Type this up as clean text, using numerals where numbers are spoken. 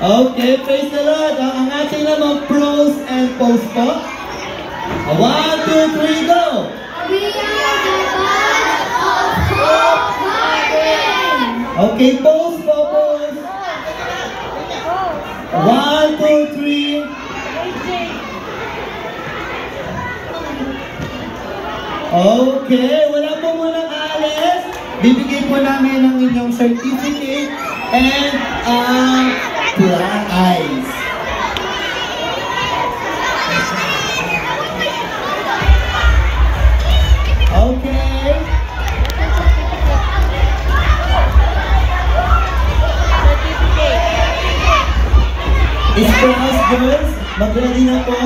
Okay, praise the Lord. Ang ating naman pros and post po. 1, 2, 3, go! We are the band of Hope Garden. Okay, post po, post. 1, 2, 3. Okay, wala po munang alis. Bibigay po namin ang inyong certificate and prize. Okay. Sprouts girls, mag-ready na po.